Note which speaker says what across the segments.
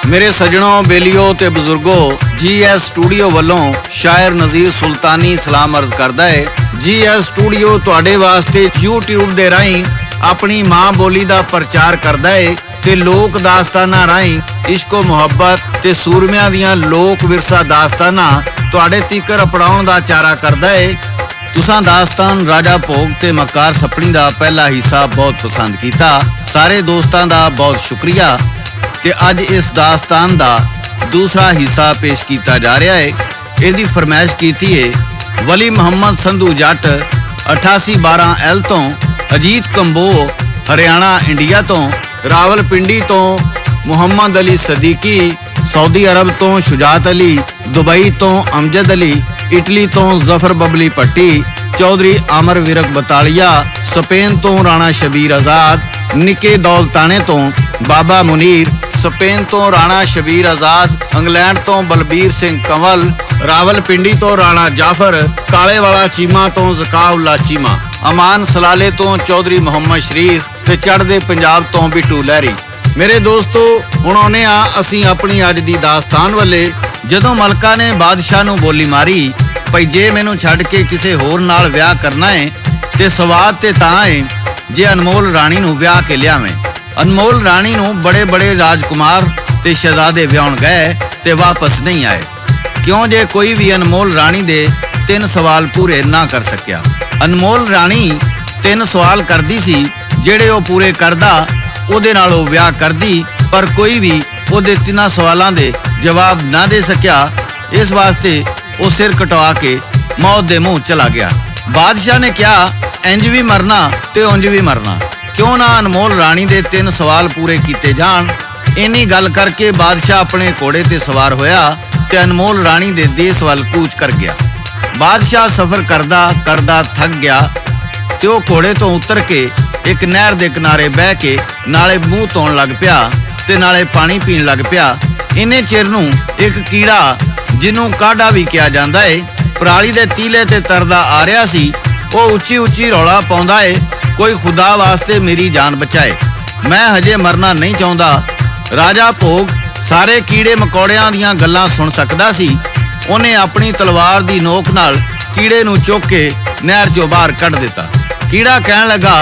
Speaker 1: मेरे सजणों बेलियो ते बुजुर्गो GS स्टूडियो वालों शायर नज़ीर सुल्तानी सलाम अर्ज करदा है। GS स्टूडियो तुहाडे वास्ते YouTube दे राहीं अपनी मां बोली दा प्रचार करदा है ते लोक दास्ताना राहीं इश्को मुहब्बत ते सूरमियां दियां लोक विरसा दास्ताना तुहाडे तੀਕਰ अपनाउण दा चारा करदा है। तुसां दास्तान राजा भोग ते मकार सपनी दा पहला हिस्सा बहुत पसंद कीता। सारे दोस्तां दा बहुत शुक्रिया ते अज इस दास्तान दा दूसरा हिस्सा पेश किया जा रहा है। इसकी फरमाइश की है वली मुहम्मद संधू जट 8812L तो, अजीत कंबो हरियाणा इंडिया तो, रावलपिंडी तो मुहम्मद अली सदीकी, सऊदी अरब तो शुजात अली, दुबई तो अमजद अली, इटली तो जफर बबली पट्टी, चौधरी आमर विरक बतालिया, स्पेन तो राणा शबीर आजाद, निके दौलताने तो बाबा मुनीर, स्पेन तो राणा शबीर आजाद, इंग्लैंड तो बलबीर सिंह कंवल, रावलपिंडी तो राणा जाफर, काले वाला चीमा तो जकाउल्ला चीमा, अमान सलाले तो चौधरी मोहम्मद शरीफ ते चढ़दे पंजाब तो बिट्टू लहरी। मेरे दोस्तों हुण आउने आ असीं अपनी अज दी दास्तान वाले। जदों मलका ने बादशाह नूं बोली मारी भई जे मैनूं छड्ड के किसे होर नाल विआह करना है ते सवाद ते तां है जे अनमोल राणी नूं विआह के लियावें। अनमोल राणी नूं बड़े बड़े राजकुमार ते शहजादे विआउण गए ते वापस नहीं आए। क्यों जे कोई भी अनमोल राणी दे 3 सवाल पूरे ना कर सकिया। अनमोल राणी 3 सवाल करदी सी जेड़े वो पूरे करदा ਉਹਦੇ ਨਾਲ ਉਹ ਵਿਆਹ ਕਰਦੀ, पर कोई भी ਉਹਦੇ 3 सवालों के जवाब ना दे सकिया। इस वास्ते वो सिर कटवा के मौत के मुंह चला गया। बादशाह ने कहा इंज भी मरना ते उंज भी मरना, क्यों ना अनमोल राणी के 3 सवाल पूरे किए जान। इन्नी गल करके बादशाह अपने घोड़े ते सवार होया ते अनमोल राणी के देश वाल कूच कर गया। बादशाह सफर करदा करदा थक गया ते वो घोड़े तो उतर के एक नहर के किनारे बह के नाले मूँह धोण लग पिया ते नाले पानी पीण लग पिया। इन्ने चिर नूं एक कीड़ा जिन्हों काढ़ा भी कहा जाता है पराली दे तीले ते तरदा आ रहा सी। वो उच्ची उच्ची रौला पाउंदा है कोई खुदा वास्ते मेरी जान बचाए, मैं हजे मरना नहीं चाहुंदा। राजा भोग सारे कीड़े मकौड़ियां दियां गल्लां सुन सकदा सी। उन्हें अपनी तलवार दी नोक नाल कीड़े नूं चुक के नहर चों बाहर कढ दिता। कीड़ा कहण लगा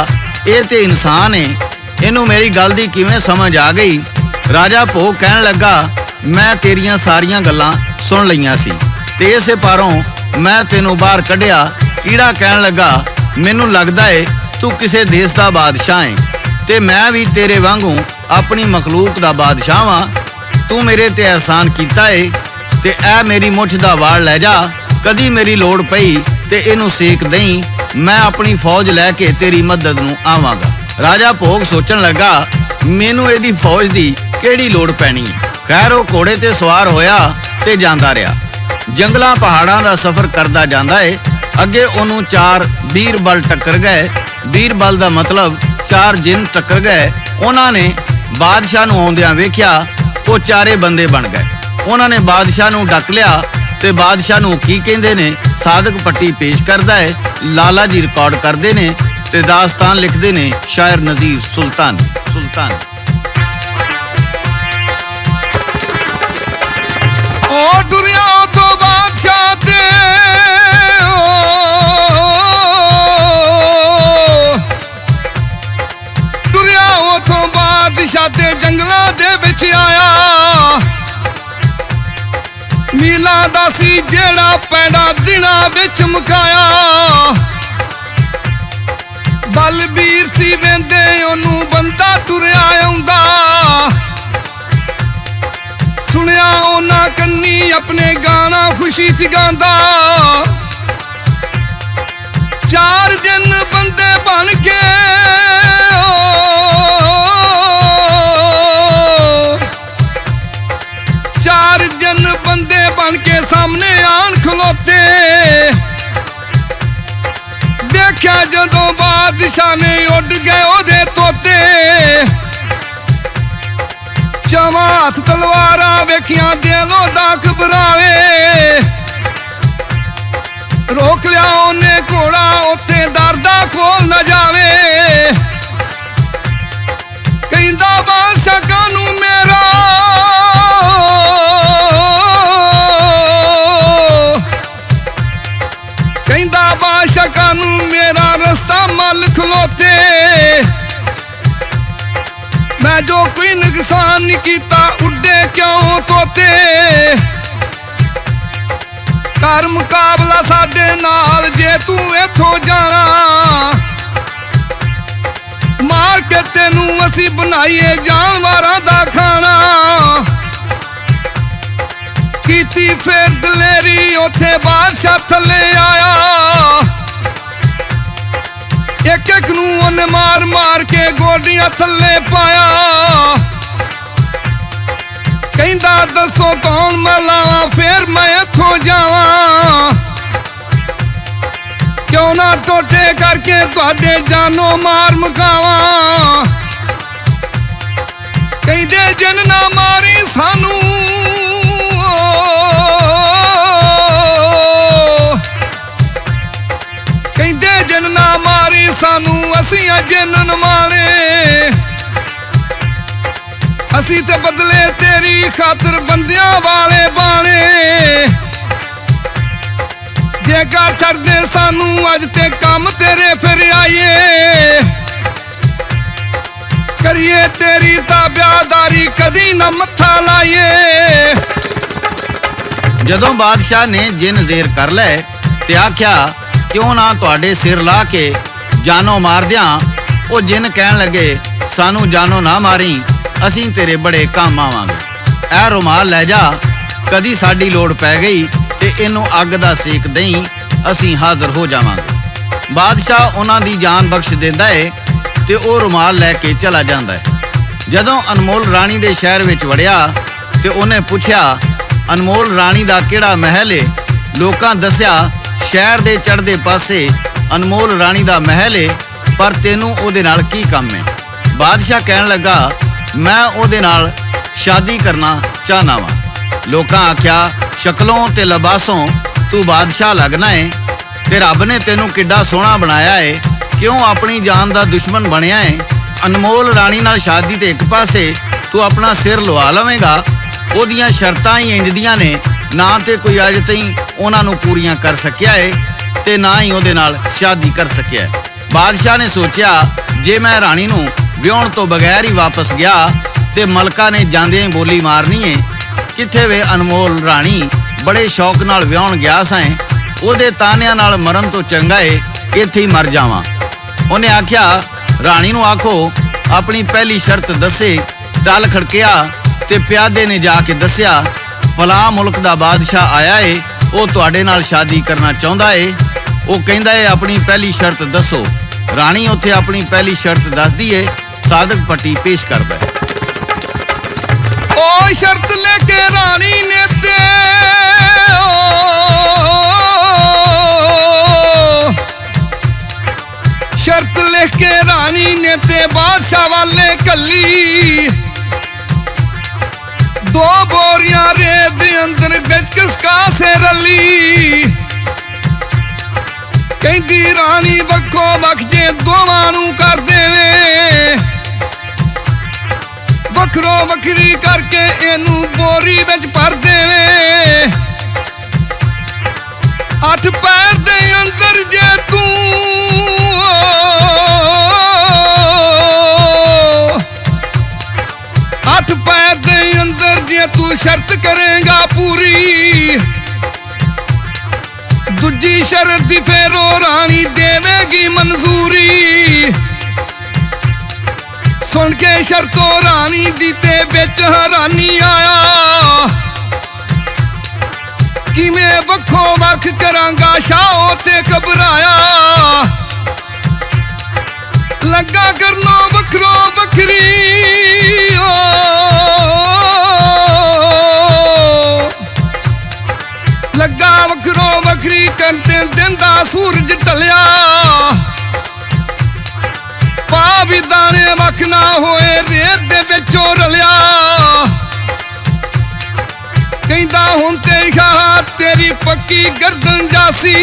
Speaker 1: ये ते इंसान है, इनू मेरी गल दी किवें समझ आ गई। राजा भोग कहण लगा मैं तेरियां सारियां गल्लां सुन लईआं सी ते इस पारों मैं तेनू बाहर कढ़िया। कीड़ा कहण लगा मैनू लगदा है तू किसे देश दा बादशाह है ते मैं भी तेरे वांगू अपनी मखलूक दा बादशाह वां। तू मेरे ते एहसान कीता है ते ऐ मेरी मुठ दा वाल लै जा, कदी मेरी लोड़ पई ते इनू सेक दई, मैं अपनी फौज लैके तेरी मदद नूं आवांगा। राजा भोग सोचण लगा मैनू इहदी फौज दी किहड़ी लोड़ पैनी है। खैर वो घोड़े ते सवार होया ते जांदा रहा। जंगलां पहाड़ां दा सफर करदा जांदा है। अगे ओनू 4 बीरबल टक्कर गए। बीरबल दा मतलब 4 जिन टक्कर गए। उन्हां ने बादशाह नूं आउंदियां वेखिया, वो चारे बंदे बन गए। उन्हां ने बादशाह नूं डक लिया ते बादशाह नूं की कहंदे ने सादक पट्टी पेश करदा है, लाला जी रिकॉर्ड करते ने ते दास्तान लिखते ने शायर नज़ीर सुल्तान।
Speaker 2: ओ दुनिया तो बादशाह ते दुनिया तो बादशाह ते जंगलों दे विच आया। मीला दा सी जेड़ा पैड़ा दिना विच मुकाया। बलबीर सी वेंदे ओनू बंदा तुरया आउंदा। सुनिया ओना कन्नी अपने गाना खुशी च गांदा। 4 दिन बंदे बन के 4 दिन बंदे बन के सामने आन खलोते। देखा जदों बादशाह ने उड़ गए ओदे तोते। चमाथ तलवारा वेखियां दिलों दा घबरावे। रोक लिया ओने घोड़ा उत्ते डरदा कोल न जावे। कहंदा बादशाह कानू मेरा कोई नुकसान नहीं कीता उड्डे क्यों तोते कर मुकाबला साडे नाल जे तू इथों जाना मार के तेनू असी बनाईए जानवरां दा खाना कीती फिर दलेरी उथे बादशाह थले आया एक एक नू उन्हें मार मार के गोडियां थले पाया कहंदा दसो कौन मैं लावां फिर मैं इथों जावां क्यों ना टोटे करके तुहाडे जानो मार मुकावां कहंदे जिन ना मारी सानू कहंदे जिन ना मारी सानू असी जिन माने असी ते बदले तेरी खातर बंदियां वाले बाने जे कर छड़ दे सानू अज ते काम तेरे फिर आइए करिए तेरी ताबियादारी कदी ना मत्था लाइए
Speaker 1: ਜਦੋਂ ਬਾਦਸ਼ਾਹ ਨੇ ਜਿੰਨ ਜ਼ੇਰ ਕਰ ਲਏ ਤੇ ਆਖਿਆ ਕਿਉਂ ਨਾ ਤੁਹਾਡੇ ਸਿਰ ਲਾ ਕੇ ਜਾਨੋਂ ਮਾਰਦਿਆਂ ਉਹ ਜਿੰਨ ਕਹਿਣ ਲੱਗੇ ਸਾਨੂੰ ਜਾਨੋਂ ਨਾ ਮਾਰੀ ਅਸੀਂ ਤੇਰੇ ਬੜੇ ਕੰਮ ਆਵਾਂਗੇ ਇਹ ਰੁਮਾਲ ਲੈ ਜਾ ਕਦੀ ਸਾਡੀ ਲੋੜ ਪੈ ਗਈ ਤੇ ਇਹਨੂੰ ਅੱਗ ਦਾ ਸੇਕ ਦੇਈ ਅਸੀਂ ਹਾਜ਼ਰ ਹੋ ਜਾਵਾਂਗੇ ਬਾਦਸ਼ਾਹ ਉਹਨਾਂ ਦੀ ਜਾਨ ਬਖਸ਼ ਦਿੰਦਾ ਏ ਤੇ ਉਹ ਰੁਮਾਲ ਲੈ ਕੇ ਚਲਾ ਜਾਂਦਾ ਹੈ ਜਦੋਂ ਅਨਮੋਲ ਰਾਣੀ ਦੇ ਸ਼ਹਿਰ ਵਿੱਚ ਵੜਿਆ ਤੇ ਉਹਨੇ ਪੁੱਛਿਆ ਅਨਮੋਲ ਰਾਣੀ ਦਾ ਕਿਹੜਾ ਮਹਿਲ ਏ ਲੋਕਾਂ ਦੱਸਿਆ ਸ਼ਹਿਰ ਦੇ ਚੜ੍ਹਦੇ ਪਾਸੇ ਅਨਮੋਲ ਰਾਣੀ ਦਾ ਮਹਿਲ ਏ ਪਰ ਤੈਨੂੰ ਉਹਦੇ ਨਾਲ ਕੀ ਕੰਮ ਏ ਬਾਦਸ਼ਾਹ ਕਹਿਣ ਲੱਗਾ ਮੈਂ ਉਹਦੇ ਨਾਲ ਸ਼ਾਦੀ ਕਰਨਾ ਚਾਹਨਾ ਵਾਂ ਲੋਕਾਂ ਆਖਿਆ ਸ਼ਕਲੋਂ ਤੇ ਲਿਬਾਸੋਂ ਤੂੰ ਬਾਦਸ਼ਾਹ ਲੱਗਣਾ ਏ ਤੇ ਰੱਬ ਨੇ ਤੈਨੂੰ ਕਿੱਡਾ ਸੋਹਣਾ ਬਣਾਇਆ ਏ ਕਿਉਂ ਆਪਣੀ ਜਾਨ ਦਾ ਦੁਸ਼ਮਣ ਬਣਿਆ ਏ ਅਨਮੋਲ ਰਾਣੀ ਨਾਲ ਸ਼ਾਦੀ ਤੇ ਇੱਕ ਪਾਸੇ ਤੂੰ ਆਪਣਾ ਸਿਰ ਲਵਾ ਲਵੇਂਗਾ ਉਹਦੀਆਂ ਸ਼ਰਤਾਂ ਹੀ ਇੰਜ ਦੀਆਂ ਨੇ ਨਾ ਤੇ ਕੋਈ ਅਜੇ ਤਾਈਂ ਉਹਨਾਂ ਨੂੰ ਪੂਰੀਆਂ ਕਰ ਸਕਿਆ ਏ ਤੇ ਨਾ ਹੀ ਉਹਦੇ ਨਾਲ ਸ਼ਾਦੀ ਕਰ ਸਕਿਆ ਬਾਦਸ਼ਾਹ ਨੇ ਸੋਚਿਆ ਜੇ ਮੈਂ ਰਾਣੀ ਨੂੰ ਵਿਆਹਣ ਤੋਂ ਬਗੈਰ ਹੀ ਵਾਪਸ ਗਿਆ ਤੇ ਮਲਕਾ ਨੇ ਜਾਂਦਿਆਂ ਹੀ ਬੋਲੀ ਮਾਰਨੀ ਏ ਕਿੱਥੇ ਵੇ ਅਨਮੋਲ ਰਾਣੀ ਬੜੇ ਸ਼ੌਕ ਨਾਲ ਵਿਆਹਣ ਗਿਆ ਸਾਂ ਉਹਦੇ ਤਾਨਿਆਂ ਨਾਲ ਮਰਨ ਤੋਂ ਚੰਗਾ ਏ ਇੱਥੇ ਹੀ ਮਰ ਜਾਵਾਂ ਉਹਨੇ ਆਖਿਆ ਰਾਣੀ ਨੂੰ ਆਖੋ ਆਪਣੀ ਪਹਿਲੀ ਸ਼ਰਤ ਦੱਸੇ ਟਲ ਖੜਕਿਆ ਤੇ ਪਿਆਦੇ ਨੇ ਜਾ ਕੇ ਦੱਸਿਆ ਫਲਾਂ ਮੁਲਕ ਦਾ ਬਾਦਸ਼ਾਹ ਆਇਆ ਏ ਉਹ ਤੁਹਾਡੇ ਨਾਲ ਸ਼ਾਦੀ ਕਰਨਾ ਚਾਹੁੰਦਾ ਏ ਉਹ ਕਹਿੰਦਾ ਏ ਆਪਣੀ ਪਹਿਲੀ ਸ਼ਰਤ ਦੱਸੋ ਰਾਣੀ ਉੱਥੇ ਆਪਣੀ ਪਹਿਲੀ ਸ਼ਰਤ ਦੱਸਦੀ ਏ ਸਾਦਕ ਪੱਟੀ ਪੇਸ਼ ਕਰਦਾ
Speaker 2: ਉਹ ਸ਼ਰਤ ਲੈ ਕੇ ਰਾਣੀ ਨੇ ਤੇ शर्त लिख के रानी ने ते बादशाह वाले कली दो बोरियां रेत दे अंदर बिच किसका से रली कहती रानी बखो बख जे दोवां नू कर देवे बखरो बखरी करके इनू बोरी बिच भर देवे 8 पैर दे अंदर जे तू 8 पैर दे अंदर जे तू शर्त करेगा पूरी दूजी शर्त दी फेरो रानी देवेगी मंजूरी सुन के शर्तों रानी दी ते बिच हैरानी आया कि मैं वखो वख करांगा शाह ते घबराया लगा करना वखरो वखरी लगा वखरो वखरी करते दिन दा सूरज टलिया पा भी दाने वख ना होए रेत दे विचों रलिया कहंदा हुण ते खा तेरी पक्की गर्दन जासी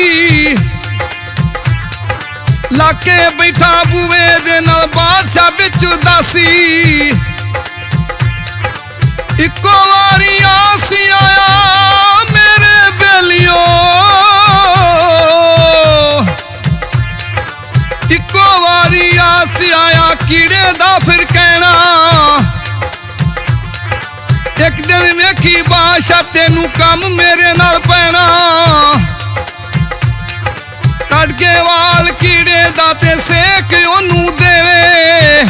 Speaker 2: लाके बैठा बूवे दे नाल बादशाह बिच उदासी इको वारी आसी आया मेरे बेलियो इको वारी आसी आया कीड़े दा फिर कहना ਇੱਕ ਦਿਨ ਵੇਖੀ ਬਾਦਸ਼ਾਹ ਤੈਨੂੰ ਕੰਮ ਮੇਰੇ ਨਾਲ ਪੈਣਾ ਕੱਢ ਕੇ ਵਾਲ ਕੀੜੇ ਦਾ ਤੇ ਸੇਕ ਉਹਨੂੰ ਦੇਵੇ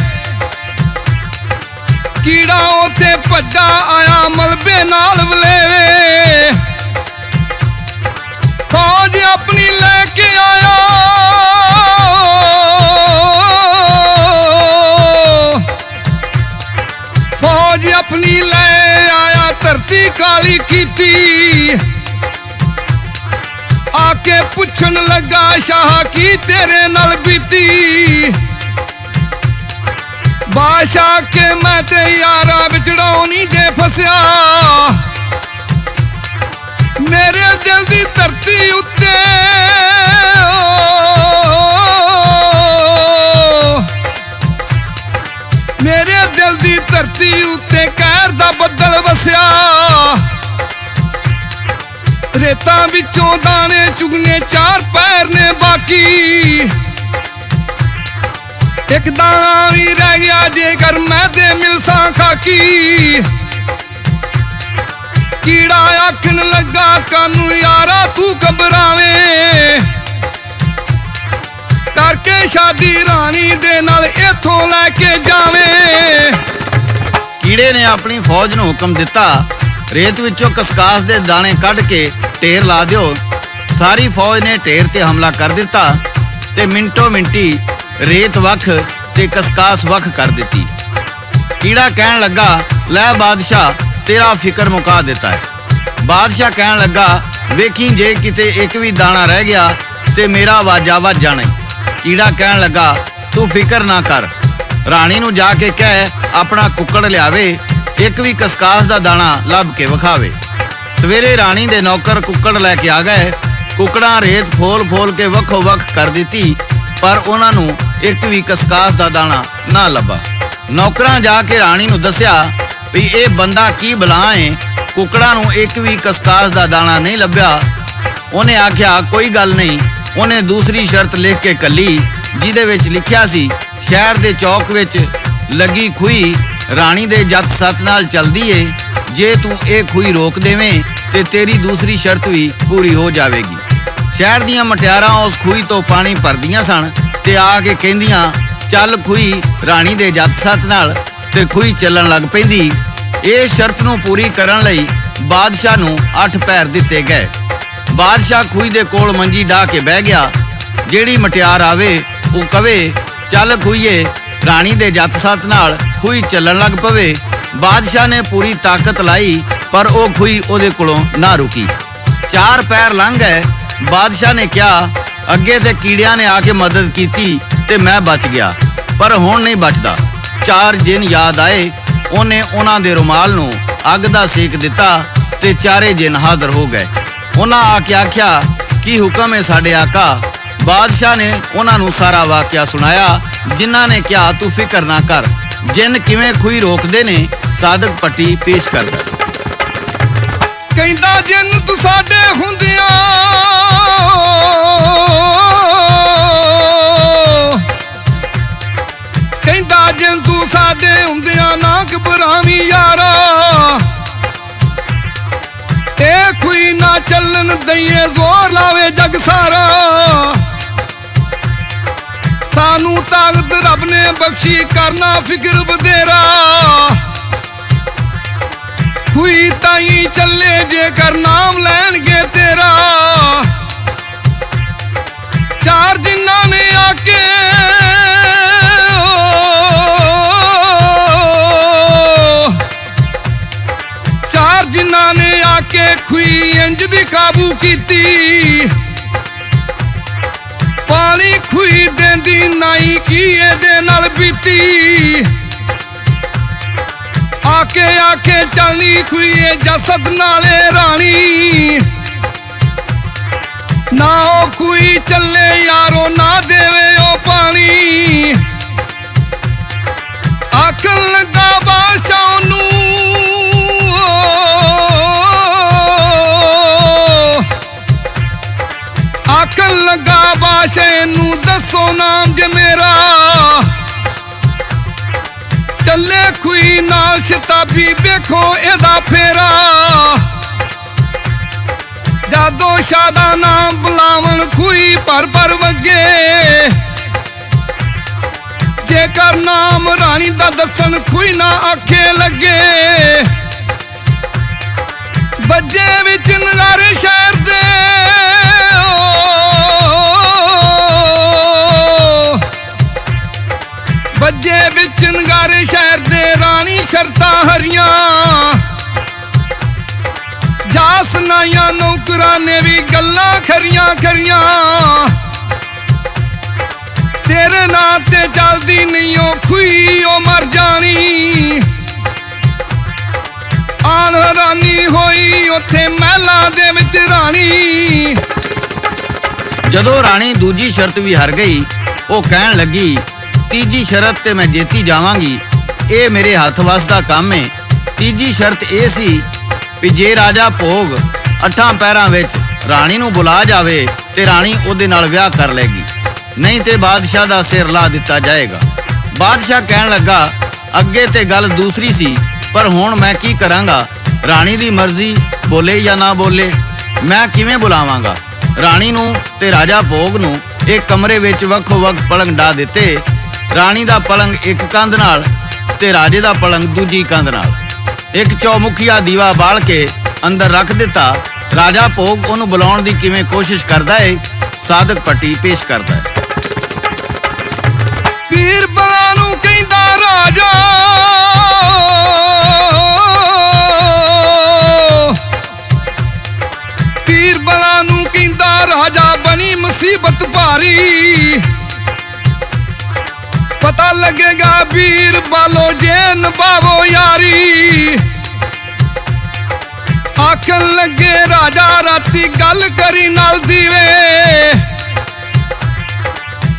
Speaker 2: ਕੀੜਾ ਉੱਤੇ ਭੱਜਾ ਆਇਆ ਮਲਬੇ ਨਾਲ ਵਲੇਵੇ ਫੌਜ ਆਪਣੀ ਲੈ ਕੇ ਆਇਆ ਫੌਜ ਆਪਣੀ ਲੈ ਆਇਆ ਧਰਤੀ ਕਾਲੀ ਕੀਤੀ ਆ ਕੇ ਪੁੱਛਣ ਲੱਗਾ ਸ਼ਾਹ ਕੀ ਤੇਰੇ ਨਾਲ ਬੀਤੀ ਬਾਦਸ਼ਾਹ ਕੇ ਮੈਂ ਤੇ ਯਾਰਾ ਵਿਚੜਾਉਣੀ ਜੇ ਫਸਿਆ ਮੇਰੇ ਦਿਲ ਦੀ ਧਰਤੀ ਉੱਤੇ ਮੇਰੇ ਦਿਲ ਦੀ ਧਰਤੀ ਉੱਤੇ ਕਹਿਰ ਦਾ ਬੱਦਲ ਵਸਿਆ ਰੇਤਾਂ ਵਿੱਚੋਂ ਦਾਣੇ ਚੁਗਨੇ ਚਾਰ ਪੈਰ ਨੇ ਬਾਕੀ ਇੱਕ ਦਾਣਾ ਵੀ ਰਹਿ ਗਿਆ ਜੇਕਰ ਮੈਂ ਤੇ ਮਿਲਸਾਂ ਖਾਕੀ ਕੀੜਾ ਆਖਣ ਲੱਗਾ ਕਾਨੂੰ ਯਾਰਾ ਤੂੰ ਘਬਰਾਵੇਂ ਕਰਕੇ ਸ਼ਾਦੀ ਰਾਣੀ ਦੇ ਨਾਲ ਇੱਥੋਂ ਲੈ ਕੇ ਜਾਵੇਂ
Speaker 1: ਕੀੜੇ ਨੇ ਆਪਣੀ ਫੌਜ ਨੂੰ ਹੁਕਮ ਦਿੱਤਾ ਰੇਤ ਵਿੱਚੋਂ ਕਸਕਾਸ ਦੇ ਦਾਣੇ ਕੱਢ ਕੇ ਢੇਰ ਲਾ ਦਿਓ ਸਾਰੀ ਫੌਜ ਨੇ ਢੇਰ ਤੇ ਹਮਲਾ ਕਰ ਦਿੱਤਾ ਤੇ ਮਿੰਟੋ ਮਿੰਟੀ ਰੇਤ ਵੱਖ ਤੇ ਕਸਕਾਸ ਵੱਖ ਕਰ ਦਿੱਤੀ ਕੀੜਾ ਕਹਿਣ ਲੱਗਾ ਲੈ ਬਾਦਸ਼ਾਹ ਤੇਰਾ ਫਿਕਰ ਮੁਕਾ ਦਿੱਤਾ ਹੈ ਬਾਦਸ਼ਾਹ ਕਹਿਣ ਲੱਗਾ ਵੇਖੀ ਜੇ ਕਿਤੇ ਇੱਕ ਵੀ ਦਾਣਾ ਰਹਿ ਗਿਆ ਤੇ ਮੇਰਾ ਵਾਜਾ ਵੱਜ ਜਾਣਾ ਕੀੜਾ ਕਹਿਣ ਲੱਗਾ ਤੂੰ ਫਿਕਰ ਨਾ ਕਰ ਰਾਣੀ ਨੂੰ ਜਾ ਕੇ ਕਹਿ ਆਪਣਾ ਕੁੱਕੜ ਲਿਆਵੇ ਇੱਕ ਵੀ ਕਸਕਾਸ ਦਾ ਦਾਣਾ ਲੱਭ ਕੇ ਵਿਖਾਵੇ ਸਵੇਰੇ ਰਾਣੀ ਦੇ ਨੌਕਰ ਕੁੱਕੜ ਲੈ ਕੇ ਆ ਗਏ ਕੁੱਕੜਾਂ ਰੇਤ ਫੋਲ ਕੇ ਵੱਖੋ ਵੱਖ ਕਰ ਦਿੱਤੀ ਪਰ ਉਹਨਾਂ ਨੂੰ ਇੱਕ ਵੀ ਕਸਕਾਸ ਦਾ ਦਾਣਾ ਨਾ ਲੱਭਾ ਨੌਕਰਾਂ ਜਾ ਕੇ ਰਾਣੀ ਨੂੰ ਦੱਸਿਆ ਵੀ ਇਹ ਬੰਦਾ ਕੀ ਬਲਾ ਏ ਕੁੱਕੜਾਂ ਨੂੰ ਇੱਕ ਵੀ ਕਸਕਾਸ ਦਾ ਦਾਣਾ ਨਹੀਂ ਲੱਭਿਆ ਉਹਨੇ ਆਖਿਆ ਕੋਈ ਗੱਲ ਨਹੀਂ ਉਹਨੇ ਦੂਸਰੀ ਸ਼ਰਤ ਲਿਖ ਕੇ ਕੱਲੀ ਜਿਹਦੇ ਵਿੱਚ ਲਿਖਿਆ ਸੀ ਸ਼ਹਿਰ ਦੇ ਚੌਕ ਵਿੱਚ ਲੱਗੀ ਖੂਹੀ ਰਾਣੀ ਦੇ ਜੱਤ ਸੱਤ ਨਾਲ ਚੱਲਦੀ ਏ ਜੇ ਤੂੰ ਇਹ ਖੂਹੀ ਰੋਕ ਦੇਵੇਂ ਤੇ ਤੇਰੀ ਦੂਸਰੀ ਸ਼ਰਤ ਵੀ ਪੂਰੀ ਹੋ ਜਾਵੇਗੀ ਸ਼ਹਿਰ ਦੀਆਂ ਮਟਿਆਰਾਂ ਉਸ ਖੂਹੀ ਤੋਂ ਪਾਣੀ ਭਰਦੀਆਂ ਸਨ ਤੇ ਆ ਕੇ ਕਹਿੰਦੀਆਂ ਚੱਲ ਖੂਹੀ ਰਾਣੀ ਦੇ ਜੱਤ ਸੱਤ ਨਾਲ ਤੇ ਖੂਹੀ ਚੱਲਣ ਲੱਗ ਪੈਂਦੀ ਇਸ ਸ਼ਰਤ ਨੂੰ ਪੂਰੀ ਕਰਨ ਲਈ ਬਾਦਸ਼ਾਹ ਨੂੰ 8 ਪੈਰ ਦਿੱਤੇ ਗਏ ਬਾਦਸ਼ਾਹ ਖੂਹੀ ਦੇ ਕੋਲ ਮੰਜੀ ਢਾ ਕੇ ਬਹਿ ਗਿਆ ਜਿਹੜੀ ਮਟਿਆਰ ਆਵੇ ਉਹ ਕਵੇ ਚੱਲ ਖੂਹੀਏ ਰਾਣੀ ਦੇ ਜੱਤ ਸੱਤ ਨਾਲ ਖੂਹੀ ਚੱਲਣ ਲੱਗ ਪਵੇ ਬਾਦਸ਼ਾਹ ਨੇ ਪੂਰੀ ਤਾਕਤ ਲਾਈ ਪਰ ਉਹ ਖੂਹੀ ਉਹਦੇ ਕੋਲੋਂ ਨਾ ਰੁਕੀ 4 ਪੈਰ ਲੰਘ ਗਏ ਬਾਦਸ਼ਾਹ ਨੇ ਕਿਹਾ ਅੱਗੇ ਤੇ ਕੀੜਿਆਂ ਨੇ ਆ ਕੇ ਮਦਦ ਕੀਤੀ ਤੇ ਮੈਂ ਬਚ ਗਿਆ ਪਰ ਹੁਣ ਨਹੀਂ ਬਚਦਾ 4 ਜਿੰਨ ਯਾਦ ਆਏ ਉਹਨੇ ਉਹਨਾਂ ਦੇ ਰੁਮਾਲ ਨੂੰ ਅੱਗ ਦਾ ਸੇਕ ਦਿੱਤਾ ਤੇ ਚਾਰੇ ਜਿੰਨ ਹਾਜ਼ਰ ਹੋ ਗਏ ਉਹਨਾਂ ਆ ਕੇ ਆਖਿਆ ਕੀ ਹੁਕਮ ਹੈ ਸਾਡੇ ਆਕਾ ਬਾਦਸ਼ਾਹ ਨੇ ਉਹਨਾਂ ਨੂੰ ਸਾਰਾ ਵਾਕਿਆ ਸੁਣਾਇਆ ਜਿਨ੍ਹਾਂ ਨੇ ਕਿਹਾ ਤੂੰ ਫਿਕਰ ਨਾ ਕਰ ਜਿੰਨ ਕਿਵੇਂ ਖੂਹੀ ਰੋਕਦੇ ਨੇ ਸਾਦਕ ਪੱਟੀ ਪੇਸ਼ ਕਰਦਾ
Speaker 2: ਕਹਿੰਦਾ ਜਿੰਨ ਤੂੰ ਸਾਡੇ ਹੁੰਦਿਆਂ ਕਹਿੰਦਾ ਜਿੰਨ ਤੂੰ ਸਾਡੇ ਹੁੰਦਿਆਂ ਨਾ ਘਬਰਾਵੀਂ ਯਾਰਾ ਇਹ ਖੂਹੀ ਨਾ ਚੱਲਣ ਦਈਏ ਜ਼ੋਰ ਲਾਵੇ ਜਗ ਸਾਰਾ ਸਾਨੂੰ ਤਾਕਤ ਰੱਬ ਨੇ ਬਖਸ਼ੀ ਕਰਨਾ ਫਿਕਰ ਵਧੇਰਾ ਖੂਹੀ ਤਾਈ ਚੱਲੇ ਜੇਕਰ ਨਾਮ ਲੈਣਗੇ ਤੇਰਾ 4 ਜਿਨ੍ਹਾਂ ਨੇ ਆ ਕੇ ਜਿਨ੍ਹਾਂ ਨੇ ਆ ਕੇ ਖੂਹੀ ਇੰਜ ਦੀ ਕਾਬੂ ਕੀਤੀ ਪਾਣੀ ਖੂਹੀ ਦੇਂਦੀ ਨਾਈ ਕੀ ਇਹਦੇ ਨਾਲ ਬੀਤੀ ਆਕੇ ਚੱਲਣੀ ਖੂਹੀ ਜਸਦ ਨਾਲੇ ਰਾਣੀ ਨਾ ਉਹ ਖੂਹੀ ਚੱਲੇ ਯਾਰੋ ਨਾ ਦੇਵੇ ਉਹ ਪਾਣੀ ਆਖਣ ਲੱਗਾ ਬਾਦਸ਼ਾਹ ਨੂੰ ਆਖਣ ਲੱਗਾ ਬਾਦਸ਼ਾਹ ਨੂੰ ਦੱਸੋ ਨਾਮ ਜੇ ਮੇਰਾ ਚੱਲੇ ਖੂਹੀ ਨਾਲ ਸ਼ਤਾਬੀ ਵੀ ਵੇਖੋ ਇਹਦਾ ਫੇਰਾ। ਜਾਦੋ ਸ਼ਾਹ ਦਾ ਨਾਮ ਬੁਲਾਵਣ ਖੂਹੀ ਭਰ ਭਰ ਵੱਗੇ। ਜੇਕਰ ਨਾਮ ਰਾਣੀ ਦਾ ਦੱਸਣ ਖੂਹੀ ਨਾ ਆਖੇ ਲੱਗੇ। ਬੱਜੇ ਵਿੱਚ ਨਜ਼ਾਰੇ ਸ਼ਹਿਰ ਦੇ ਬੱਜੇ ਵਿੱਚ ਨਗਾਰੇ ਸ਼ਹਿਰ ਦੇ ਰਾਣੀ ਸ਼ਰਤਾਂ ਹਰੀਆਂ। ਜਾ ਸੁਣਾਈਆਂ ਨੌਕਰਾਂ ਨੇ ਵੀ ਗੱਲਾਂ ਖਰੀਆਂ ਖਰੀਆਂ। ਤੇਰੇ ਨਾਂ ਤੇ ਚੱਲਦੀ ਨਹੀਂ ਉਹ ਖੂਹੀ ਉਹ ਮਰ ਜਾਣੀ। ਆਨ ਹੈਰਾਨੀ ਹੋਈ ਉੱਥੇ ਮਹਿਲਾਂ ਦੇ ਵਿੱਚ ਰਾਣੀ।
Speaker 1: ਜਦੋਂ ਰਾਣੀ ਦੂਜੀ ਸ਼ਰਤ ਵੀ ਹਾਰ ਗਈ, ਉਹ ਕਹਿਣ ਲੱਗੀ ਤੀਜੀ ਸ਼ਰਤ ਤੇ ਮੈਂ ਜੇਤੀ ਜਾਵਾਂਗੀ, ਇਹ ਮੇਰੇ ਹੱਥ ਵੱਸ ਦਾ ਕੰਮ ਏ। ਤੀਜੀ ਸ਼ਰਤ ਇਹ ਸੀ ਵੀ ਜੇ ਰਾਜਾ ਭੋਗ 8 ਪੈਰਾਂ ਵਿੱਚ ਰਾਣੀ ਨੂੰ ਬੁਲਾ ਜਾਵੇ ਤੇ ਰਾਣੀ ਉਹਦੇ ਨਾਲ ਵਿਆਹ ਕਰ ਲੇਗੀ, ਨਹੀਂ ਤੇ ਬਾਦਸ਼ਾਹ ਦਾ ਸਿਰ ਲਾ ਦਿੱਤਾ ਜਾਏਗਾ। ਬਾਦਸ਼ਾਹ ਕਹਿਣ ਲੱਗਾ ਅੱਗੇ ਤੇ ਗੱਲ ਦੂਸਰੀ ਸੀ, ਪਰ ਹੁਣ ਮੈਂ ਕੀ ਕਰਾਂਗਾ? ਰਾਣੀ ਦੀ ਮਰਜ਼ੀ, ਬੋਲੇ ਜਾਂ ਨਾ ਬੋਲੇ, ਮੈਂ ਕਿਵੇਂ ਬੁਲਾਵਾਂਗਾ? ਰਾਣੀ ਨੂੰ ਤੇ ਰਾਜਾ ਭੋਗ ਨੂੰ ਇੱਕ ਕਮਰੇ ਵਿੱਚ ਵੱਖੋ ਵੱਖ ਪਲੰਗ ਢਾ ਦਿੱਤੇ। ਰਾਣੀ ਦਾ ਪਲੰਗ ਇੱਕ ਕੰਧ ਨਾਲ ਤੇ ਰਾਜੇ ਦਾ ਪਲੰਗ ਦੂਜੀ ਕੰਧ ਨਾਲ। ਇੱਕ ਚੌਮੁਖੀਆ ਦੀਵਾ ਬਾਲ ਕੇ ਅੰਦਰ ਰੱਖ ਦਿੱਤਾ। ਰਾਜਾ ਭੋਗ ਉਹਨੂੰ ਬੁਲਾਉਣ ਦੀ ਕਿਵੇਂ ਕੋਸ਼ਿਸ਼ ਕਰਦਾ ਏ, ਸਾਦਕ ਪੱਟੀ ਪੇਸ਼ ਕਰਦਾ ਹੈ।
Speaker 2: ਪੀਰ ਬਲਾ ਨੂੰ ਕਹਿੰਦਾ ਰਾਜਾ ਪੀਰ ਬਲਾ ਨੂੰ ਕਹਿੰਦਾ ਰਾਜਾ ਬਣੀ ਮੁਸੀਬਤ ਭਾਰੀ। ਪਤਾ ਲੱਗੇਗਾ ਵੀਰ ਬਾਲੋ ਜੇ ਨਿਭਾਵੋ ਯਾਰੀ। ਆਖਣ ਲੱਗੇ ਰਾਜਾ ਰਾਤੀ ਗੱਲ ਕਰੀ ਨਾਲ ਦੀਵੇ।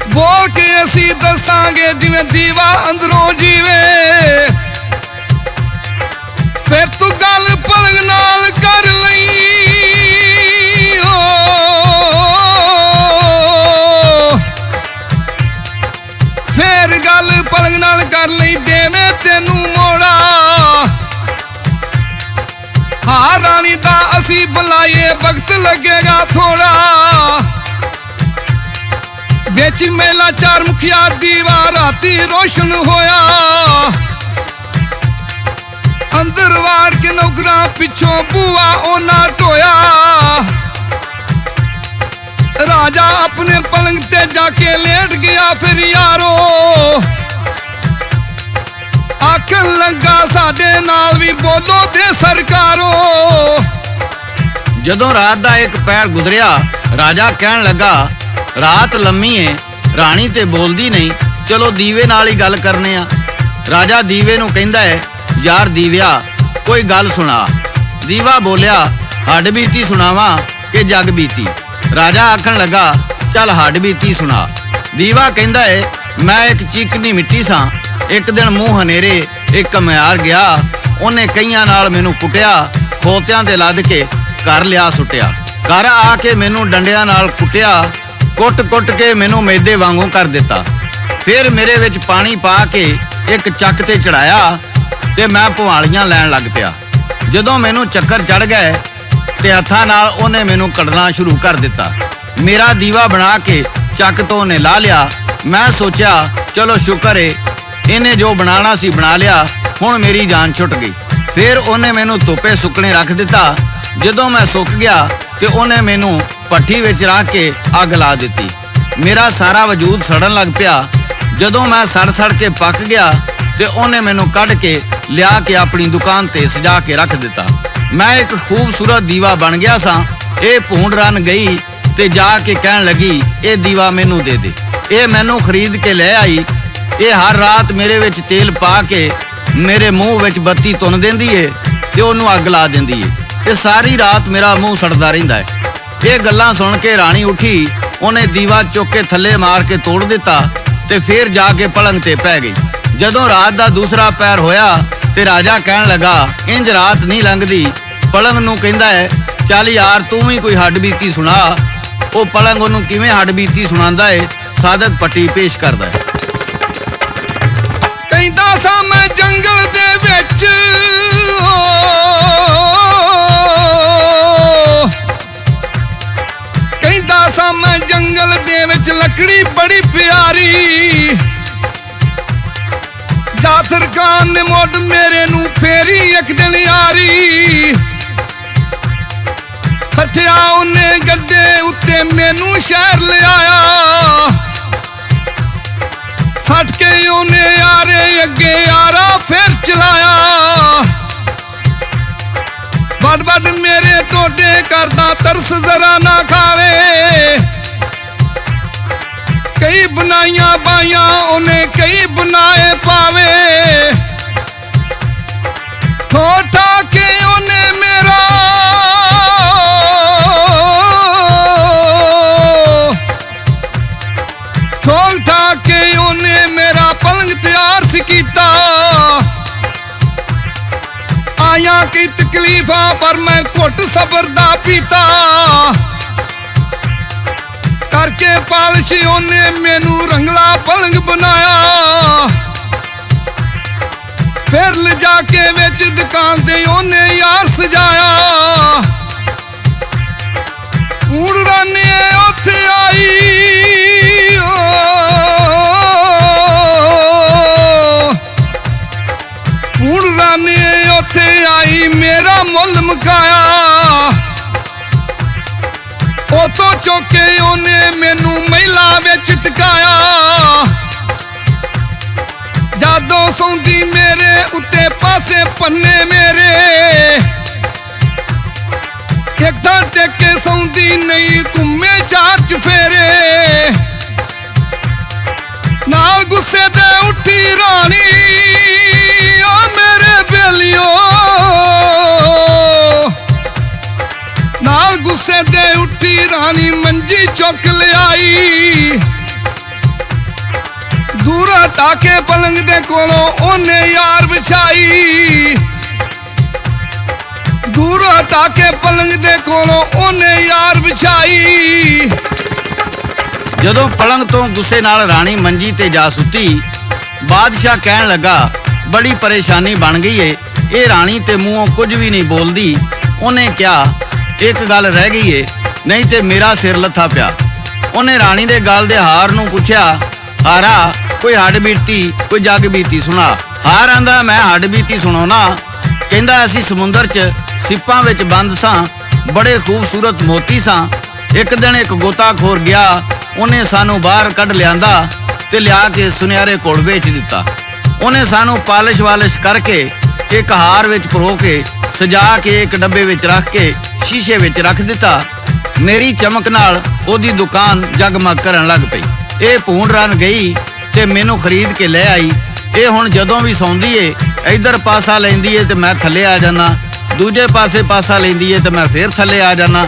Speaker 2: ਬੋਲ ਕੇ ਅਸੀਂ ਦੱਸਾਂਗੇ ਜਿਵੇਂ ਦੀਵਾ ਅੰਦਰੋਂ ਜੀਵੇ। ਫਿਰ ਤੂੰ ਗੱਲ ਪਲੰਗ ਨਾਲ ਕਰ ਲਈ। ਫੇਰ ਗੱਲ ਪਲੰਗ ਨਾਲ ਕਰ ਲਈ, ਦੇਵੇਂ ਤੈਨੂੰ ਮੋੜਾ। ਹਾਂ ਰਾਣੀ ਦਾ ਅਸੀਂ ਬੁਲਾਈਏ, ਵਕਤ ਲੱਗੇਗਾ ਥੋੜਾ। ਵਿੱਚ ਮੇਲਾ ਚਾਰ ਮੁਖੀਆ ਦੀਵਾ ਰਾਤੀ ਰੋਸ਼ਨ ਹੋਇਆ। ਅੰਦਰ ਵਾੜ ਕੇ ਨੌਕਰਾਂ ਪਿੱਛੋਂ ਬੂਆ ਉਹਨਾਂ ਢੋਇਆ। ਰਾਜਾ ਆਪਣੇ ਪਲੰਗ ਤੇ ਜਾ ਕੇ ਲੇਟ ਗਿਆ ਫਿਰ ਯਾਰੋ। ਆਖਣ ਲੱਗਾ ਸਾਡੇ ਨਾਲ ਵੀ ਬੋਲੋ ਤੇ ਸਰਕਾਰੋ।
Speaker 1: ਜਦੋਂ ਰਾਤ ਦਾ ਇੱਕ ਪੈਰ ਗੁਜ਼ਰਿਆ, ਰਾਜਾ ਕਹਿਣ ਲੱਗਾ ਰਾਤ ਲੰਮੀ ਏ, ਰਾਣੀ ਤੇ ਬੋਲਦੀ ਨਹੀਂ, ਚਲੋ ਦੀਵੇ ਨਾਲ ਹੀ ਗੱਲ ਕਰਨੇ ਆ। ਰਾਜਾ ਦੀਵੇ ਨੂੰ ਕਹਿੰਦਾ ਹੈ ਯਾਰ ਦੀਵਿਆ ਕੋਈ ਗੱਲ ਸੁਣਾ। ਦੀਵਾ ਬੋਲਿਆ ਹੱਡ ਬੀਤੀ ਸੁਣਾਵਾਂ ਕਿ ਜਗ ਬੀਤੀ। ਰਾਜਾ ਆਖਣ ਲੱਗਾ ਚੱਲ ਹੱਡ ਬੀਤੀ ਸੁਣਾ। ਦੀਵਾ ਕਹਿੰਦਾ ਹੈ ਮੈਂ ਇੱਕ ਚੀਕਣੀ ਮਿੱਟੀ ਸਾਂ, ਇੱਕ ਦਿਨ ਮੂੰਹ ਹਨੇਰੇ ਇੱਕ ਘੁਮਿਆਰ ਗਿਆ। ਉਹਨੇ ਕਈਆਂ ਨਾਲ ਮੈਨੂੰ ਕੁੱਟਿਆ, ਖੋਤਿਆਂ ਤੇ ਲੱਦ ਕੇ ਘਰ ਲਿਆ ਸੁੱਟਿਆ। ਘਰ ਆ ਕੇ ਮੈਨੂੰ ਡੰਡਿਆਂ ਨਾਲ ਕੁੱਟਿਆ, ਕੁੱਟ ਕੇ ਮੈਨੂੰ ਮੈਦੇ ਵਾਂਗੂ ਕਰ ਦਿੱਤਾ। ਫਿਰ ਮੇਰੇ ਵਿੱਚ ਪਾਣੀ ਪਾ ਕੇ ਇੱਕ ਚੱਕ ਤੇ ਚੜਾਇਆ ਤੇ ਮੈਂ ਭਵਾਲੀਆਂ ਲੈਣ ਲੱਗ ਪਿਆ। ਜਦੋਂ ਮੈਨੂੰ ਚੱਕਰ ਚੜ ਗਏ ਤੇ ਹੱਥਾਂ ਨਾਲ ਉਹਨੇ ਮੈਨੂੰ ਕੱਢਣਾ ਸ਼ੁਰੂ ਕਰ ਦਿੱਤਾ। ਮੇਰਾ ਦੀਵਾ ਬਣਾ ਕੇ ਚੱਕ ਤੋਂ ਉਹਨੇ ਲਾ ਲਿਆ। ਮੈਂ ਸੋਚਿਆ ਚਲੋ ਸ਼ੁਕਰ ਏ ਇਹਨੇ ਜੋ ਬਣਾਉਣਾ ਸੀ ਬਣਾ ਲਿਆ, ਹੁਣ ਮੇਰੀ ਜਾਨ ਛੁੱਟ ਗਈ। ਫਿਰ ਉਹਨੇ ਮੈਨੂੰ ਧੁੱਪੇ ਸੁੱਕਣੇ ਰੱਖ ਦਿੱਤਾ। ਜਦੋਂ ਮੈਂ ਸੁੱਕ ਗਿਆ ਤੇ ਉਹਨੇ ਮੈਨੂੰ ਭੱਠੀ ਵਿੱਚ ਰੱਖ ਕੇ ਅੱਗ ਲਾ ਦਿੱਤੀ। ਮੇਰਾ ਸਾਰਾ ਵਜੂਦ ਸੜਨ ਲੱਗ ਪਿਆ। ਜਦੋਂ ਮੈਂ ਸੜ ਕੇ ਪੱਕ ਗਿਆ ਤੇ ਉਹਨੇ ਮੈਨੂੰ ਕੱਢ ਕੇ ਲਿਆ ਕੇ ਆਪਣੀ ਦੁਕਾਨ ਤੇ ਸਜਾ ਕੇ ਰੱਖ ਦਿੱਤਾ। ਮੈਂ ਇੱਕ ਖੂਬਸੂਰਤ ਦੀਵਾ ਬਣ ਗਿਆ ਸਾਂ। ਇਹ ਭੂੰਡ ਰਨ ਗਈ ਤੇ ਜਾ ਕੇ ਕਹਿਣ ਲੱਗੀ ਇਹ ਦੀਵਾ ਮੈਨੂੰ ਦੇ ਦੇ। ਇਹ ਮੈਨੂੰ ਖਰੀਦ ਕੇ ਲੈ ਆਈ। ਇਹ ਹਰ ਰਾਤ ਮੇਰੇ ਵਿੱਚ ਤੇਲ ਪਾ ਕੇ ਮੇਰੇ ਮੂੰਹ ਵਿੱਚ ਬੱਤੀ ਤੁੰਨ ਦਿੰਦੀ ਏ ਤੇ ਉਹਨੂੰ ਅੱਗ ਲਾ ਦਿੰਦੀ ਏ ਤੇ ਸਾਰੀ ਰਾਤ ਮੇਰਾ ਮੂੰਹ ਸੜਦਾ ਰਹਿੰਦਾ ਹੈ। ਇਹ ਗੱਲਾਂ ਸੁਣ ਕੇ ਰਾਣੀ ਉੱਠੀ। ਉਹਨੇ ਦੀਵਾ ਚੁੱਕ ਕੇ ਥੱਲੇ ਮਾਰ ਕੇ ਤੋੜ ਦਿੱਤਾ ਤੇ ਫਿਰ ਜਾ ਕੇ ਪਲੰਗ ਤੇ ਪੈ ਗਈ। ਜਦੋਂ ਰਾਤ ਦਾ ਦੂਸਰਾ ਪੈਰ ਹੋਇਆ ਤੇ ਰਾਜਾ ਕਹਿਣ ਲੱਗਾ ਇੰਜ ਰਾਤ ਨਹੀਂ ਲੰਘਦੀ। ਪਲੰਗ ਨੂੰ ਕਹਿੰਦਾ ਹੈ ਚੱਲ ਯਾਰ ਤੂੰ ਵੀ ਕੋਈ ਹੱਡ ਬੀਤੀ ਸੁਣਾ। ਉਹ ਪਲੰਗ ਉਹਨੂੰ ਕਿਵੇਂ ਹੱਡ ਬੀਤੀ ਸੁਣਾਉਂਦਾ ਹੈ, ਸਾਦਕ ਪੱਟੀ ਪੇਸ਼ ਕਰਦਾ ਹੈ।
Speaker 2: ਕਹਿੰਦਾ ਸਾਂ ਮੈਂ ਜੰਗਲ ਦੇ ਵਿੱਚ तकड़ी बड़ी प्यारी। जाफर खान ने मुड मेरे नू फेरी एक दिन यारी। सठिया उन्हें गड्डे उत्ते मैनू शहर ले आया। सट के उन्हें यारे अगे यारा फिर चलाया। बड़ बड़ मेरे टोटे करदा तरस जरा ना खावे। कई बनाइया बाइया उन्हें कई बनाए पावे। ठोठा के उन्हें मेरा ठोठा के उन्हें मेरा पलंग तैयार सी कीता। आया की तकलीफा पर मैं घुट सबर दा पीता। करके पालिश उन्हें मैनू रंगला पलंग बनाया। फिर ले जाके विच दुकान दे उन्हें यार सजाया। हूण रानी उत्थे आई हूण रानी उत्थे आई मेरा मुल मुकाया। उतो चौके उन्हें मैनू महिला विच टकाया। जादों सौंदी मेरे उत्ते पासे पन्ने मेरे। एक तां टेके सौंदी नहीं घूमे चार चफेरे। नाल गुस्से दे उठी रानी ओ मेरे बेलियो। नाल गुस्से दे उठी रानी मंजी चुक ले आई। दूर हटा के पलंग दे कोलों ओने यार बिछाई। दूर हटा के पलंग दे कोलों ओने यार बिछाई।
Speaker 1: ਜਦੋਂ ਪਲੰਗ ਤੋਂ ਗੁੱਸੇ ਨਾਲ ਰਾਣੀ ਮੰਜੀ ਤੇ ਜਾ ਸੁੱਤੀ, ਬਾਦਸ਼ਾਹ ਕਹਿਣ ਲੱਗਾ ਬੜੀ ਪਰੇਸ਼ਾਨੀ ਬਣ ਗਈ ਏ। ਇਹ ਰਾਣੀ ਤੇ ਮੂੰਹੋਂ ਕੁਝ ਵੀ ਨਹੀਂ ਬੋਲਦੀ। ਉਹਨੇ ਕਿਹਾ ਇੱਕ ਗੱਲ ਰਹਿ ਗਈ ਏ, ਨਹੀਂ ਤੇ ਮੇਰਾ ਸਿਰ ਲੱਥਾ ਪਿਆ। ਉਹਨੇ ਰਾਣੀ ਦੇ ਗਲ ਦੇ ਹਾਰ ਨੂੰ ਪੁੱਛਿਆ, ਹਾਰਾ ਕੋਈ ਹੱਡ ਬੀਤੀ ਕੋਈ ਜੱਗ ਬੀਤੀ ਸੁਣਾ। ਹਾਰ ਆਂਦਾ ਮੈਂ ਹੱਡ ਬੀਤੀ ਸੁਣਾਉਣਾ। ਕਹਿੰਦਾ ਅਸੀਂ ਸਮੁੰਦਰ 'ਚ ਸਿੱਪਾਂ ਵਿੱਚ ਬੰਦ ਸਾਂ, ਬੜੇ ਖੂਬਸੂਰਤ ਮੋਤੀ ਸਾਂ। ਇੱਕ ਦਿਨ ਇੱਕ ਗੋਤਾਖੋਰ ਗਿਆ, ਉਹਨੇ ਸਾਨੂੰ ਬਾਹਰ ਕੱਢ ਲਿਆਂਦਾ ਤੇ ਲਿਆ ਕੇ ਸੁਨਿਆਰੇ ਕੋਲ ਵੇਚ ਦਿੱਤਾ। ਉਹਨੇ ਸਾਨੂੰ ਪਾਲਿਸ਼ ਵਾਲਿਸ਼ ਕਰਕੇ ਇੱਕ ਹਾਰ ਵਿੱਚ ਪਰੋ ਕੇ ਸਜਾ ਕੇ ਇੱਕ ਡੱਬੇ ਵਿੱਚ ਰੱਖ ਕੇ ਸ਼ੀਸ਼ੇ ਵਿੱਚ ਰੱਖ ਦਿੱਤਾ। ਮੇਰੀ ਚਮਕ ਨਾਲ ਉਹਦੀ ਦੁਕਾਨ ਜਗਮਗ ਕਰਨ ਲੱਗ ਪਈ। ਇਹ ਭੂੰਡ ਰਨ ਗਈ ਤੇ ਮੈਨੂੰ ਖਰੀਦ ਕੇ ਲੈ ਆਈ। ਇਹ ਹੁਣ ਜਦੋਂ ਵੀ ਸੌਂਦੀ ਏ ਇੱਧਰ ਪਾਸਾ ਲੈਂਦੀ ਏ ਤੇ ਮੈਂ ਥੱਲੇ ਆ ਜਾਣਾ, ਦੂਜੇ ਪਾਸੇ ਪਾਸਾ ਲੈਂਦੀ ਏ ਤੇ ਮੈਂ ਫੇਰ ਥੱਲੇ ਆ ਜਾਣਾ।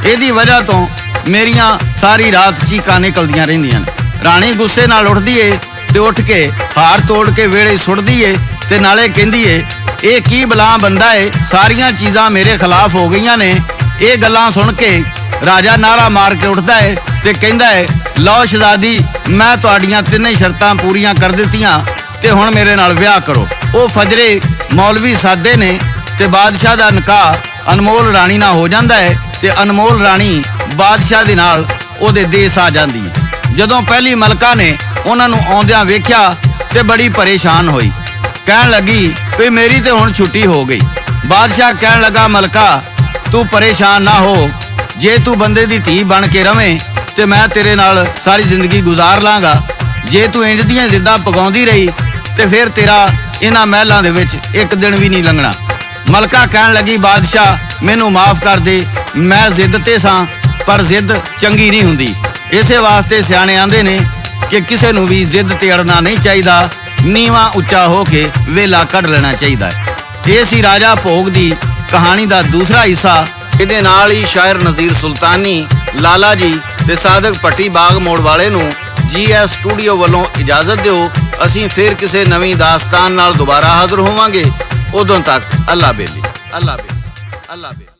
Speaker 1: ਇਹਦੀ ਵਜ੍ਹਾ ਤੋਂ ਮੇਰੀਆਂ ਸਾਰੀ ਰਾਤ ਚੀਕਾਂ ਨਿਕਲਦੀਆਂ ਰਹਿੰਦੀਆਂ ਨੇ। ਰਾਣੀ ਗੁੱਸੇ ਨਾਲ ਉੱਠਦੀ ਏ ਤੇ ਉੱਠ ਕੇ ਹਾਰ ਤੋੜ ਕੇ ਵਿਹੜੇ ਸੁੱਟਦੀ ਏ ਤੇ ਨਾਲੇ ਕਹਿੰਦੀ ਏ ਇਹ ਕੀ ਬਲਾ ਬੰਦਾ ਏ, ਸਾਰੀਆਂ ਚੀਜ਼ਾਂ ਮੇਰੇ ਖਿਲਾਫ ਹੋ ਗਈਆਂ ਨੇ। ਇਹ ਗੱਲਾਂ ਸੁਣ ਕੇ ਰਾਜਾ ਨਾਰਾ ਮਾਰ ਕੇ ਉੱਠਦਾ ਏ ਤੇ ਕਹਿੰਦਾ ਏ ਲਓ ਸ਼ਹਿਜ਼ਾਦੀ, ਮੈਂ ਤੁਹਾਡੀਆਂ ਤਿੰਨੇ ਸ਼ਰਤਾਂ ਪੂਰੀਆਂ ਕਰ ਦਿੱਤੀਆਂ ਤੇ ਹੁਣ ਮੇਰੇ ਨਾਲ ਵਿਆਹ ਕਰੋ। ਉਹ ਫਜਰੇ ਮੌਲਵੀ ਸਾਦੇ ਨੇ ਤੇ ਬਾਦਸ਼ਾਹ ਦਾ ਨਿਕਾਹ ਅਨਮੋਲ ਰਾਣੀ ਨਾਲ ਹੋ ਜਾਂਦਾ ਹੈ ਤੇ ਅਨਮੋਲ ਰਾਣੀ ਬਾਦਸ਼ਾਹ ਦੇ ਨਾਲ ਉਹਦੇ ਦੇਸ਼ ਆ ਜਾਂਦੀ ਹੈ। ਜਦੋਂ ਪਹਿਲੀ ਮਲਕਾ ਨੇ ਉਹਨਾਂ ਨੂੰ ਆਉਂਦਿਆਂ ਵੇਖਿਆ ਤੇ ਬੜੀ ਪਰੇਸ਼ਾਨ ਹੋਈ। ਕਹਿਣ ਲੱਗੀ ਵੀ ਮੇਰੀ ਤੇ ਹੁਣ ਛੁੱਟੀ ਹੋ ਗਈ। ਬਾਦਸ਼ਾਹ ਕਹਿਣ ਲੱਗਾ ਮਲਕਾ ਤੂੰ ਪਰੇਸ਼ਾਨ ਨਾ ਹੋ, ਜੇ ਤੂੰ ਬੰਦੇ ਦੀ ਧੀ ਬਣ ਕੇ ਰਵੇਂ ਤੇ ਮੈਂ ਤੇਰੇ ਨਾਲ ਸਾਰੀ ਜ਼ਿੰਦਗੀ ਗੁਜ਼ਾਰ ਲਾਂਗਾ। ਜੇ ਤੂੰ ਇੰਜ ਦੀਆਂ ਜ਼ਿੱਦਾਂ ਪਗਾਉਂਦੀ ਰਹੀ ਤੇ ਫਿਰ ਤੇਰਾ ਇਹਨਾਂ ਮਹਿਲਾਂ ਦੇ ਵਿੱਚ ਇੱਕ ਦਿਨ ਵੀ ਨਹੀਂ ਲੰਘਣਾ। ਮਲਕਾ ਕਹਿਣ ਲੱਗੀ ਬਾਦਸ਼ਾਹ ਮੈਨੂੰ ਮਾਫ ਕਰ ਦੇ, ਮੈਂ ਜ਼ਿੱਦ ਤੇ ਸਾਂ ਪਰ ਜ਼ਿੱਦ ਚੰਗੀ ਨਹੀਂ ਹੁੰਦੀ। ਇਸੇ ਵਾਸਤੇ ਸਿਆਣੇ ਆਂਦੇ ਨੇ ਕਿ ਕਿਸੇ ਨੂੰ ਵੀ ਜ਼ਿੱਦ ਤੇ ਅੜਨਾ ਨਹੀਂ ਚਾਹੀਦਾ, ਨੀਵਾਂ ਉੱਚਾ ਹੋ ਕੇ ਵੇਲਾ ਕੱਢ ਲੈਣਾ ਚਾਹੀਦਾ ਹੈ। ਇਹ ਸੀ ਰਾਜਾ ਭੋਗ ਦੀ ਕਹਾਣੀ ਦਾ ਦੂਸਰਾ ਹਿੱਸਾ। ਇਹਦੇ ਨਾਲ ਹੀ ਸ਼ਾਇਰ ਨਜ਼ੀਰ ਸੁਲਤਾਨੀ, ਲਾਲਾ ਜੀ ਤੇ ਸਾਦਕ ਭੱਟੀ ਬਾਗ ਮੋੜ ਵਾਲੇ ਨੂੰ GS ਸਟੂਡੀਓ ਵੱਲੋਂ ਇਜਾਜ਼ਤ ਦਿਓ। ਅਸੀਂ ਫਿਰ ਕਿਸੇ ਨਵੀਂ ਦਾਸਤਾਨ ਨਾਲ ਦੁਬਾਰਾ ਹਾਜ਼ਰ ਹੋਵਾਂਗੇ। ਉਦੋਂ ਤੱਕ ਅੱਲਾ ਬੇਲੀ, ਅੱਲਾ ਬੇਲੀ, ਅੱਲਾ ਬੇਲੀ।